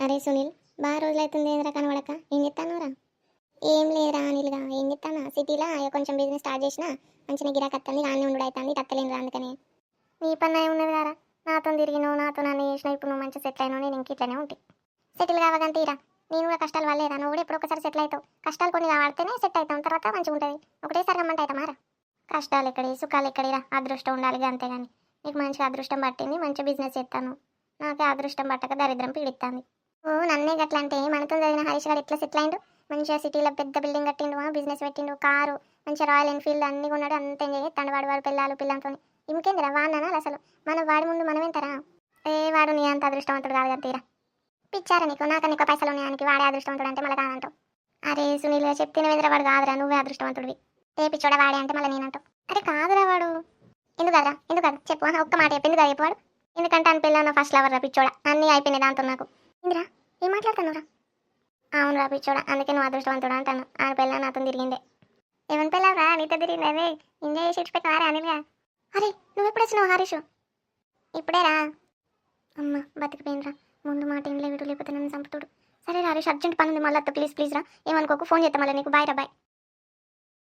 అరే సునీల్, బాగా రోజులైతుంది ఏంద్రా కనబడక, ఏం చెప్తానురా? ఏం లేదురా అనిల్గా, ఏం చెప్తానా, సిటీలో కొంచెం బిజినెస్ స్టార్ట్ చేసిన మంచిగా గిరాక్ వస్తుంది, కానీ ఉండు అవుతుంది, తత్తలేనురా అందుకని. నీ పని ఉన్నది కారా, నాతో తిరిగినావు, నాతో నన్ను చేసినావు, ఇప్పుడు నువ్వు మంచిగా సెటిల్ అయినావు, నేను ఇంక ఇట్లనే ఉంటాయి. సెటిల్ కావాలంతీరా, నేను కూడా కష్టాలు వాళ్ళేదా, నువ్వు కూడా ఎప్పుడు ఒకసారి సెటిల్ అవుతావు. కష్టాలు కొన్ని వాడితేనే సెట్ అవుతాం, తర్వాత మంచిగా ఉంటుంది. ఒకటేసారి రమ్మంటే అవుతామారా? కష్టాలు ఎక్కడి, సుఖాలు ఎక్కడిరా, అదృష్టం ఉండాలి అంతేగాని. నీకు మంచిగా అదృష్టం పట్టింది, మంచిగా బిజినెస్ చేస్తాను. నాకే అదృష్టం పట్టక దరిద్రం పీడిస్తాంది. ఓ నన్నే గట్లా అంటే, మనతో చదివిన హరీష్ గారు ఎట్లా సెటిల్ అయిండు? మంచిగా సిటీలో పెద్ద బిల్డింగ్ కట్టిండు, బిజినెస్ పెట్టిండు, కారు, మంచిగా రాయల్ ఎన్ఫీల్డ్ అన్ని కొన్నాడు, అంత ఎంజాయ్ చేస్తాడు. వాడు పిల్లలు పిల్లలతో ఇంకేందిరా వాడినా అసలు. మన వాడి ముందు మనం ఎంతరా? వాడు నీ అంత అదృష్టవంతుడు కాదు కదా తీరా. పిచ్చారా నీకు? నాకన్నా ఎక్కువ పైసలు ఉన్నాయానికి వాడే అదృష్టవంతుడు అంటే మళ్ళీ కాదంటావు? అరే సునీల్, చెప్తే వేంద్ర వాడు కాదురా, నువ్వే అదృష్టవంతుడివి. ఏ పిచ్చోడా వాడే అంటే మళ్ళీ నేనంటావు? అరే కాదురా వాడు. ఎందుకదరా, ఎందుకు చెప్పు, ఒక్క మాట చెప్పు, ఎందుకు చెప్పాడు? ఎందుకంటే అని పిల్ల నా ఫస్ట్ లవర్ రా పిచ్చోడా, అన్నీ అయిపోయినాయి దాంతో నాకు. ఇందిరా, ఏం మాట్లాడుతున్నావురా? అవును రా పిచ్చోడా, అందుకే నువ్వు అదృష్టవంతుడు అంటాను. ఆ పిల్ల నాతో తిరిగిందే. ఏమని పిల్లరా నీతో తిరిగిందే? ఎంజాయ్ చేసి ఇచ్చిపెట్టినారా అనిల్గా? అరే నువ్వు ఎప్పుడు వచ్చినావు హరీష్? ఇప్పుడేరా. అమ్మ బతికిపోయినరా, ముందు మాట ఏం లేవిడు, లేకపోతే నన్ను చంపుతాడు. సరే హరీష్, అర్జెంట్ పని ఉంది, మళ్ళీ ప్లీజ్ ప్లీజ్ రా, ఏమనుకోకు, ఫోన్ చేస్తా మళ్ళీ నీకు. బాయ్ రా, బాయ్.